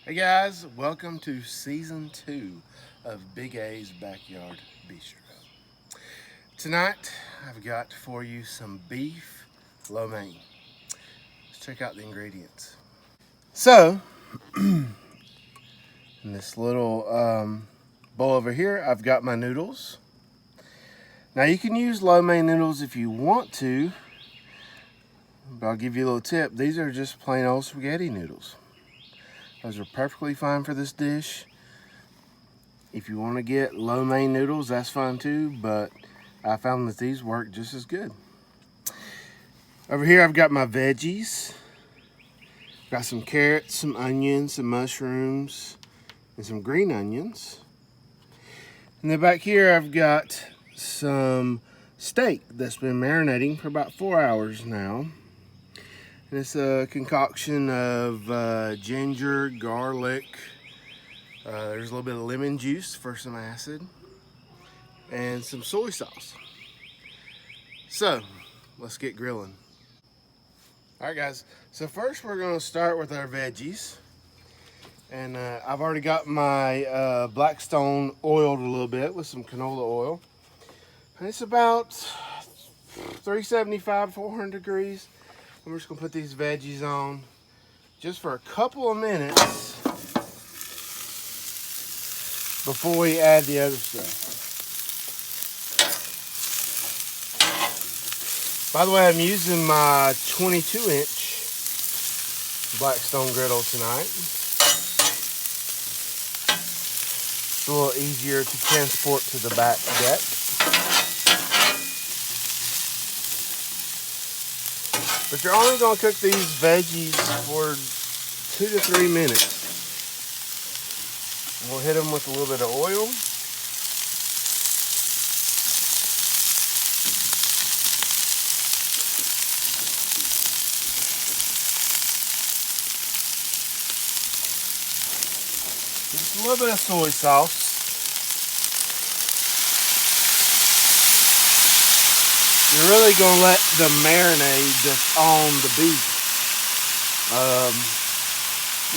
Hey guys, welcome to season 2 of Big A's Backyard Bistro. Tonight I've got for you some beef lo mein. Let's check out the ingredients. So, in this little bowl over here, I've got my noodles. Now you can use lo mein noodles if you want to, but I'll give you a little tip. These are just plain old spaghetti noodles. Those are perfectly fine for this dish. If you want to get lo mein noodles, that's fine too, but I found that these work just as good. Over here I've got my veggies. Got some carrots, some onions, some mushrooms, and some green onions. And then back here I've got some steak that's been marinating for about 4 hours now. And it's a concoction of ginger, garlic, there's a little bit of lemon juice for some acid, and some soy sauce. So, let's get grilling. Alright guys, so first we're going to start with our veggies. And I've already got my Blackstone oiled a little bit with some canola oil. And it's about 375, 400 degrees. I'm just going to put these veggies on just for a couple of minutes before we add the other stuff. By the way, I'm using my 22-inch Blackstone griddle tonight. It's a little easier to transport to the back deck. But you're only going to cook these veggies for 2 to 3 minutes. We'll hit them with a little bit of oil. Just a little bit of soy sauce. You're really going to let the marinade that's on the beef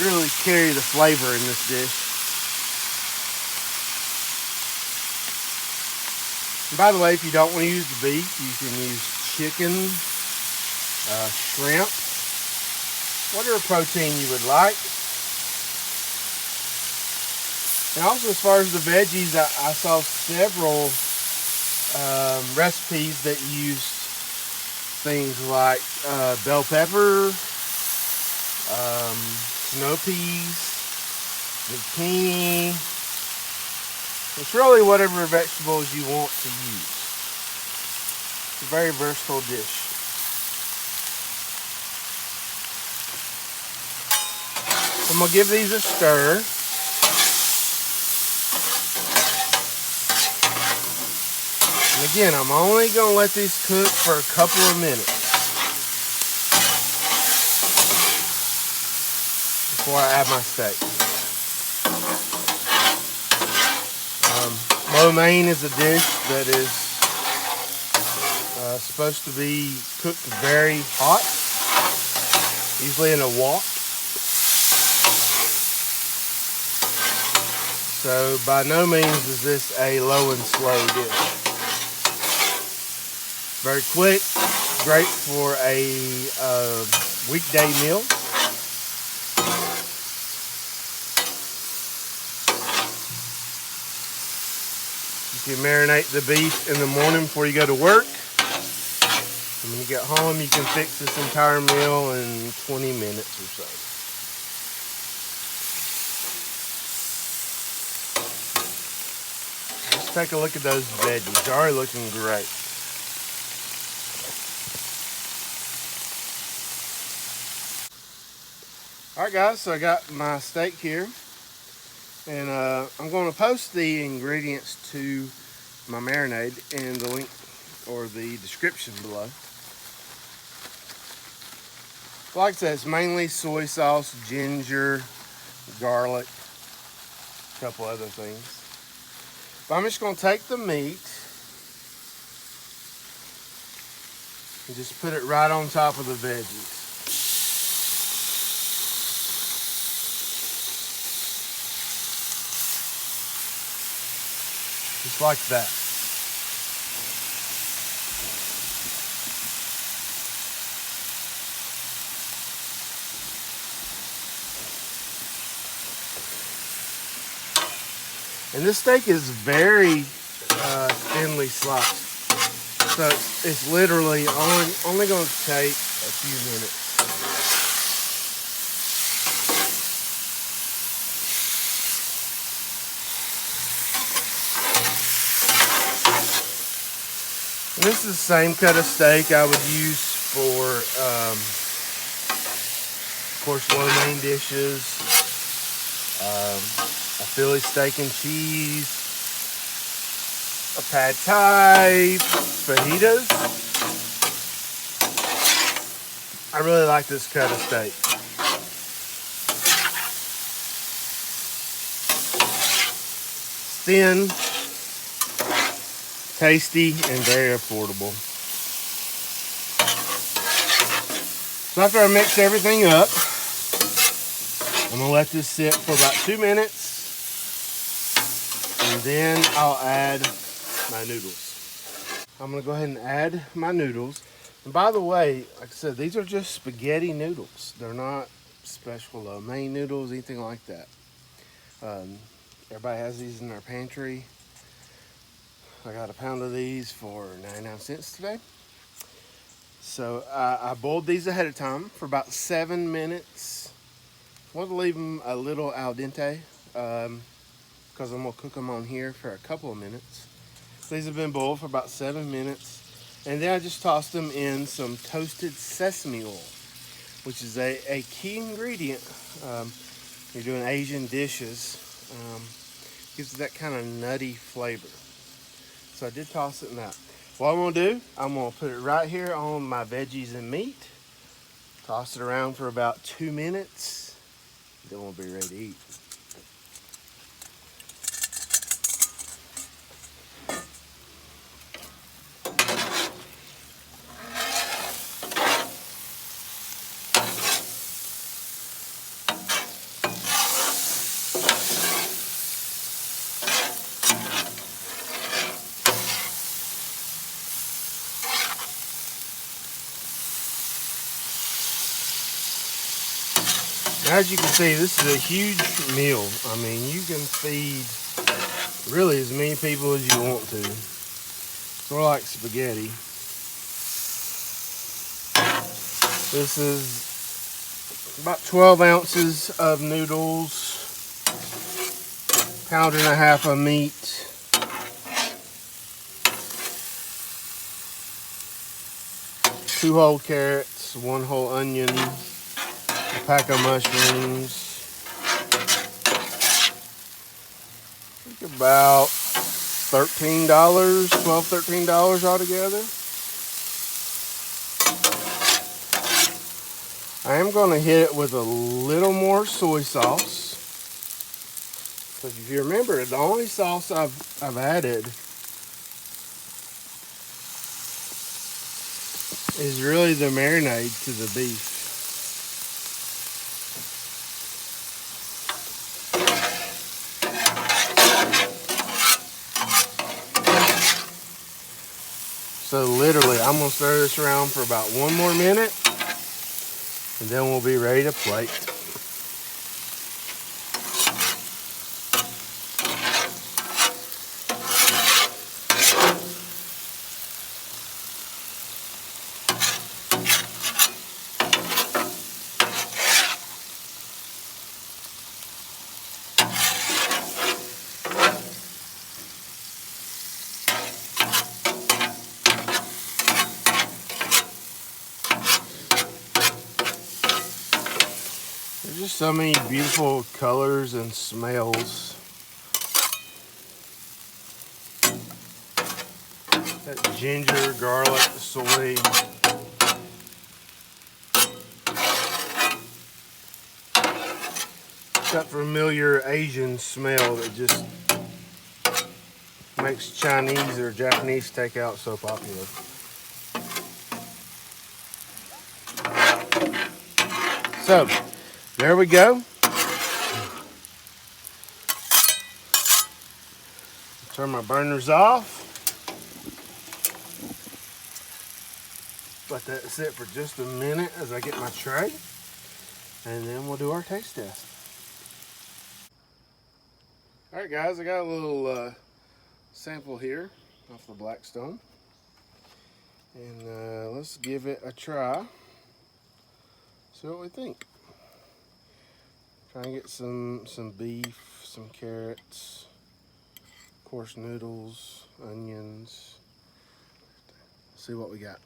really carry the flavor in this dish. And by the way, if you don't want to use the beef, you can use chicken, shrimp, whatever protein you would like. And also, as far as the veggies, I saw several recipes that used things like bell pepper, snow peas, zucchini. It's really whatever vegetables you want to use. It's a very versatile dish. So I'm going to give these a stir. And again, I'm only going to let these cook for a couple of minutes before I add my steak. Lo mein is a dish that is supposed to be cooked very hot, usually in a wok. So by no means is this a low and slow dish. Very quick, great for a weekday meal. You can marinate the beef in the morning before you go to work. And when you get home, you can fix this entire meal in 20 minutes or so. Let's take a look at those veggies. They're already looking great. Alright guys, so I got my steak here. And I'm going to post the ingredients to my marinade in the link or the description below. Like I said, it's mainly soy sauce, ginger, garlic, a couple other things. But I'm just going to take the meat and just put it right on top of the veggies. just like that. And this steak is very thinly sliced. So it's literally only going to take a few minutes. And this is the same cut of steak I would use for, of course, lo mein dishes, a Philly steak and cheese, a pad thai, fajitas. I really like this cut of steak. It's thin, tasty, and very affordable. So after I mix everything up, I'm gonna let this sit for about 2 minutes, and then I'll add my noodles. I'm gonna go ahead and add my noodles. And by the way, like I said, these are just spaghetti noodles. They're not special lo mein noodles, anything like that. Everybody has these in their pantry. I got a pound of these for 99 cents today. So I boiled these ahead of time for about 7 minutes. I want to leave them a little al dente because I'm going to cook them on here for a couple of minutes. These have been boiled for about 7 minutes. And then I just tossed them in some toasted sesame oil, which is a key ingredient. You're doing Asian dishes. Gives it that kind of nutty flavor. So I did toss it in that. What I'm gonna do, I'm gonna put it right here on my veggies and meat. Toss it around for about 2 minutes. Then we'll be ready to eat. As you can see, this is a huge meal. I mean, you can feed really as many people as you want to. Sort of like spaghetti. This is about 12 ounces of noodles, pound and a half of meat, two whole carrots, one whole onion, a pack of mushrooms. I think about $13, $12, $13 altogether. I am going to hit it with a little more soy sauce. Because if you remember, the only sauce I've added is really the marinade to the beef. So literally, I'm gonna stir this around for about 1 more minute, and then we'll be ready to plate. There's just so many beautiful colors and smells. That ginger, garlic, soy. That familiar Asian smell that just makes Chinese or Japanese takeout so popular. So, there we go. Turn my burners off. Let that sit for just a minute as I get my tray. And then we'll do our taste test. All right, guys, I got a little sample here off the Blackstone. And let's give it a try. See what we think. Try and get some beef, some carrots, of course noodles, onions. See what we got.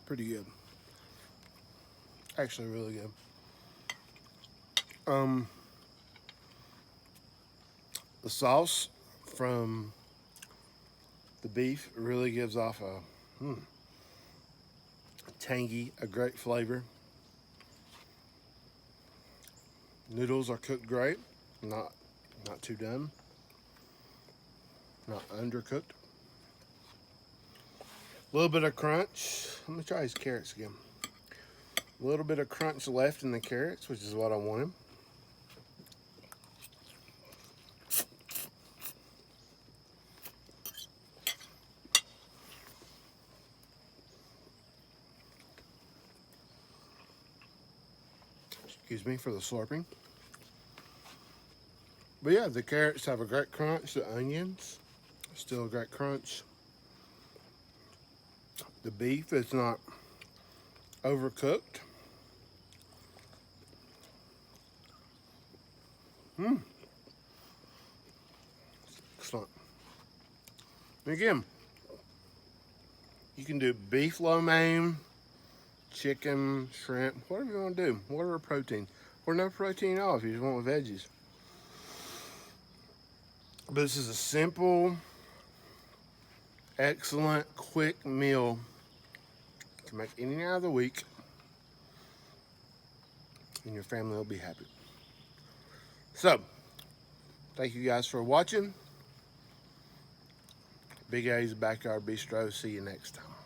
Pretty good. Actually really good. The sauce from the beef really gives off a tangy, a great flavor. Noodles are cooked great, not too done, not undercooked. A little bit of crunch. Let me try these carrots again. A little bit of crunch left in the carrots, which is what I wanted. Excuse me for the slurping. But yeah, the carrots have a great crunch. The onions, still a great crunch. The beef is not overcooked. Excellent. And again, you can do beef lo mein, chicken, shrimp, whatever you want to do. Whatever protein. Or no protein at all if you just want with veggies. But this is a simple, excellent, quick meal. You can make any night of the week. And your family will be happy. So, thank you guys for watching. Big A's Backyard Bistro. See you next time.